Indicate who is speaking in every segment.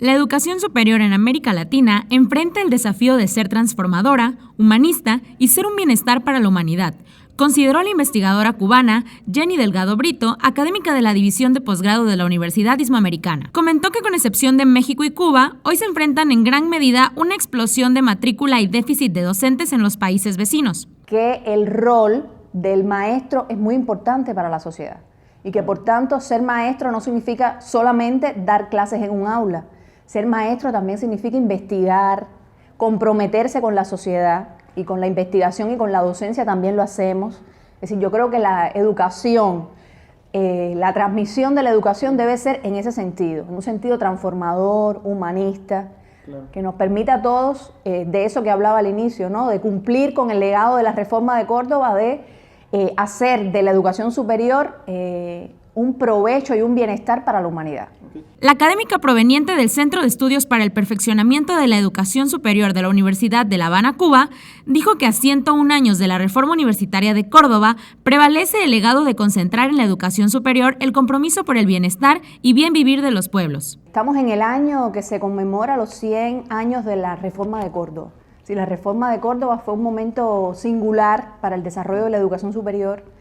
Speaker 1: La educación superior en América Latina enfrenta el desafío de ser transformadora, humanista y ser un bienestar para la humanidad, consideró la investigadora cubana Jenny Delgado Brito, académica de la División de Posgrado de la Universidad Hispanoamericana. Comentó que con excepción de México y Cuba, hoy se enfrentan en gran medida una explosión de matrícula y déficit de docentes en los países vecinos.
Speaker 2: Que el rol del maestro es muy importante para la sociedad y que por tanto ser maestro no significa solamente dar clases en un aula. Ser maestro también significa investigar, comprometerse con la sociedad, y con la investigación y con la docencia también lo hacemos. Es decir, yo creo que la educación, la transmisión de la educación debe ser en ese sentido, en un sentido transformador, humanista, claro, que nos permita a todos, de eso que hablaba al inicio, ¿no? De cumplir con el legado de la reforma de Córdoba, de hacer de la educación superior un provecho y un bienestar para la humanidad.
Speaker 1: La académica proveniente del Centro de Estudios para el Perfeccionamiento de la Educación Superior de la Universidad de La Habana, Cuba, dijo que a 101 años de la reforma universitaria de Córdoba, prevalece el legado de concentrar en la educación superior el compromiso por el bienestar y bien vivir de los pueblos.
Speaker 2: Estamos en el año que se conmemora los 100 años de la reforma de Córdoba. Sí, la reforma de Córdoba fue un momento singular para el desarrollo de la educación superior.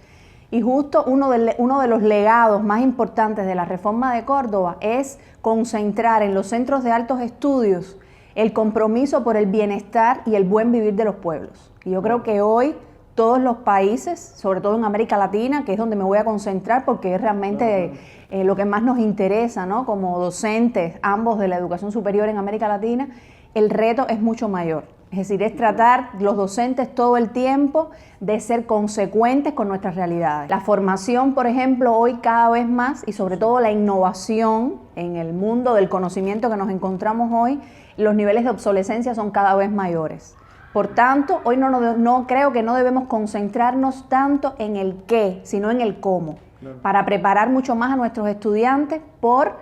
Speaker 2: Y justo uno de los legados más importantes de la reforma de Córdoba es concentrar en los centros de altos estudios el compromiso por el bienestar y el buen vivir de los pueblos. Y yo creo que hoy todos los países, sobre todo en América Latina, que es donde me voy a concentrar porque es realmente lo que más nos interesa, ¿no? Como docentes, ambos de la educación superior en América Latina, el reto es mucho mayor. Es decir, es tratar los docentes todo el tiempo de ser consecuentes con nuestras realidades. La formación, por ejemplo, hoy cada vez más y sobre todo la innovación en el mundo del conocimiento que nos encontramos hoy, los niveles de obsolescencia son cada vez mayores. Por tanto, hoy no creo que no debemos concentrarnos tanto en el qué, sino en el cómo, claro, para preparar mucho más a nuestros estudiantes por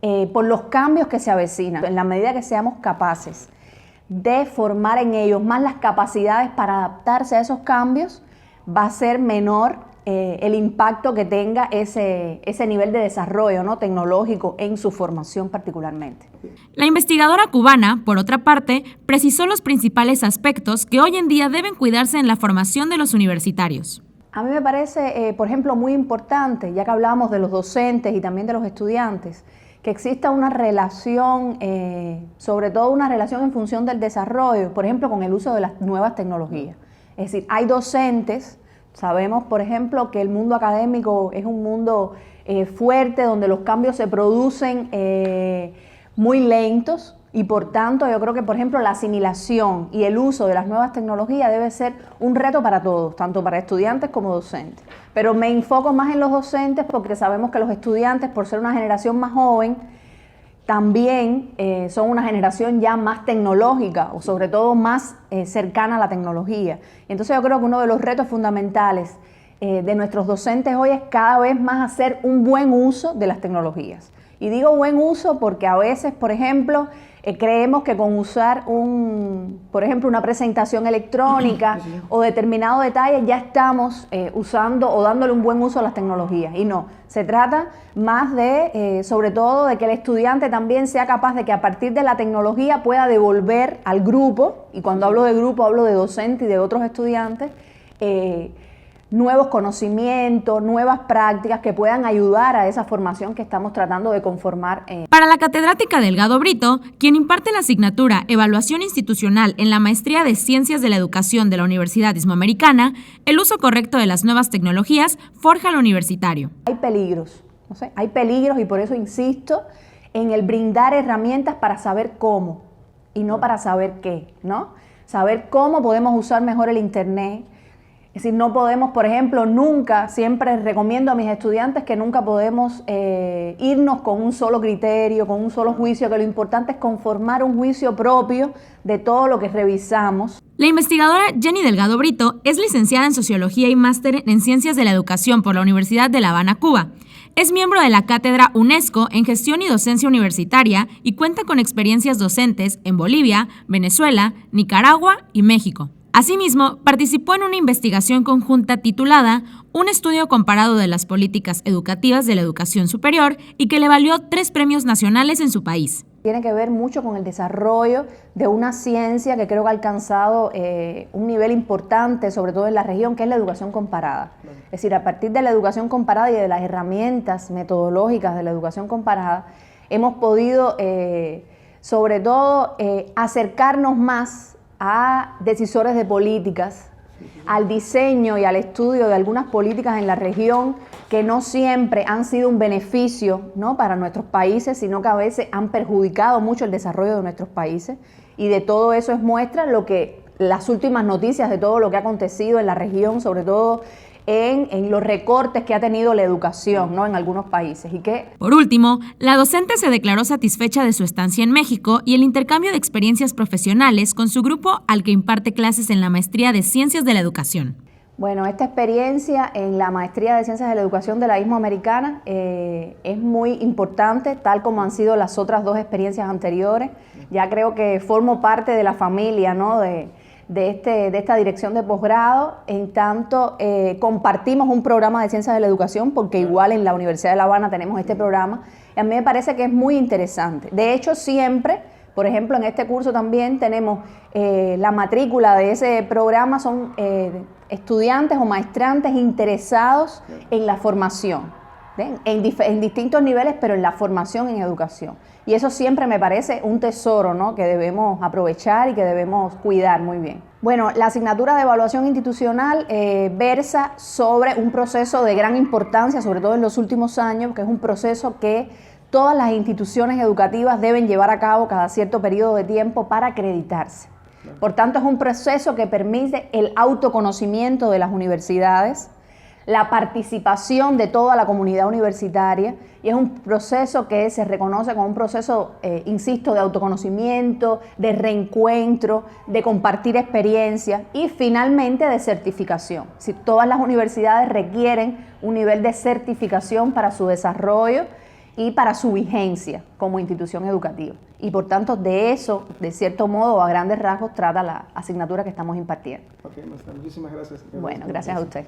Speaker 2: los cambios que se avecinan, en la medida que seamos capaces de formar en ellos más las capacidades para adaptarse a esos cambios, va a ser menor el impacto que tenga ese nivel de desarrollo, ¿no? Tecnológico en su formación particularmente.
Speaker 1: La investigadora cubana, por otra parte, precisó los principales aspectos que hoy en día deben cuidarse en la formación de los universitarios.
Speaker 2: A mí me parece, por ejemplo, muy importante, ya que hablábamos de los docentes y también de los estudiantes, que exista una relación, sobre todo una relación en función del desarrollo, por ejemplo, con el uso de las nuevas tecnologías. Es decir, hay docentes, sabemos, por ejemplo, que el mundo académico es un mundo fuerte, donde los cambios se producen muy lentos, y por tanto yo creo que, por ejemplo, la asimilación y el uso de las nuevas tecnologías debe ser un reto para todos, tanto para estudiantes como docentes. Pero me enfoco más en los docentes porque sabemos que los estudiantes, por ser una generación más joven, también son una generación ya más tecnológica o sobre todo más cercana a la tecnología. Y entonces yo creo que uno de los retos fundamentales de nuestros docentes hoy es cada vez más hacer un buen uso de las tecnologías. Y digo buen uso porque a veces, por ejemplo, creemos que con usar por ejemplo, una presentación electrónica o determinado detalle ya estamos usando o dándole un buen uso a las tecnologías. Y no, se trata más de, sobre todo, de que el estudiante también sea capaz de que a partir de la tecnología pueda devolver al grupo, y cuando hablo de grupo hablo de docente y de otros estudiantes, nuevos conocimientos, nuevas prácticas que puedan ayudar a esa formación que estamos tratando de conformar.
Speaker 1: Para la catedrática Delgado Brito, quien imparte la asignatura Evaluación Institucional en la Maestría de Ciencias de la Educación de la Universidad Hispanoamericana, el uso correcto de las nuevas tecnologías forja al universitario.
Speaker 2: Hay peligros, hay peligros y por eso insisto en el brindar herramientas para saber cómo y no para saber qué, ¿no? Saber cómo podemos usar mejor el Internet. Es decir, no podemos, por ejemplo, siempre recomiendo a mis estudiantes que nunca podemos irnos con un solo criterio, con un solo juicio, que lo importante es conformar un juicio propio de todo lo que revisamos.
Speaker 1: La investigadora Jenny Delgado Brito es licenciada en Sociología y máster en Ciencias de la Educación por la Universidad de La Habana, Cuba. Es miembro de la Cátedra UNESCO en Gestión y Docencia Universitaria y cuenta con experiencias docentes en Bolivia, Venezuela, Nicaragua y México. Asimismo, participó en una investigación conjunta titulada Un estudio comparado de las políticas educativas de la educación superior y que le valió 3 premios nacionales en su país.
Speaker 2: Tiene que ver mucho con el desarrollo de una ciencia que creo que ha alcanzado un nivel importante, sobre todo en la región, que es la educación comparada. Es decir, a partir de la educación comparada y de las herramientas metodológicas de la educación comparada, hemos podido, sobre todo, acercarnos más a decisores de políticas, al diseño y al estudio de algunas políticas en la región que no siempre han sido un beneficio, ¿no?, para nuestros países, sino que a veces han perjudicado mucho el desarrollo de nuestros países. Y de todo eso es muestra las últimas noticias de todo lo que ha acontecido en la región, sobre todo en los recortes que ha tenido la educación, ¿no?, en algunos países.
Speaker 1: Por último, la docente se declaró satisfecha de su estancia en México y el intercambio de experiencias profesionales con su grupo al que imparte clases en la Maestría de Ciencias de la Educación.
Speaker 2: Bueno, esta experiencia en la Maestría de Ciencias de la Educación de la ISMO Americana es muy importante, tal como han sido las otras 2 experiencias anteriores. Ya creo que formo parte de la familia, ¿no?, de esta dirección de posgrado, en tanto compartimos un programa de Ciencias de la Educación, porque igual en la Universidad de La Habana tenemos este programa, y a mí me parece que es muy interesante. De hecho, siempre, por ejemplo, en este curso también tenemos la matrícula de ese programa, son estudiantes o maestrantes interesados en la formación, en distintos niveles, pero en la formación en educación. Y eso siempre me parece un tesoro, ¿no?, que debemos aprovechar y que debemos cuidar muy bien. Bueno, la asignatura de evaluación institucional versa sobre un proceso de gran importancia, sobre todo en los últimos años, que es un proceso que todas las instituciones educativas deben llevar a cabo cada cierto periodo de tiempo para acreditarse. Por tanto, es un proceso que permite el autoconocimiento de las universidades, la participación de toda la comunidad universitaria, y es un proceso que se reconoce como un proceso, insisto, de autoconocimiento, de reencuentro, de compartir experiencias y finalmente de certificación. Si todas las universidades requieren un nivel de certificación para su desarrollo y para su vigencia como institución educativa. Y por tanto, de eso, de cierto modo, a grandes rasgos, trata la asignatura que estamos impartiendo.
Speaker 3: Ok, maestra, muchísimas gracias.
Speaker 2: Bueno, gracias a usted.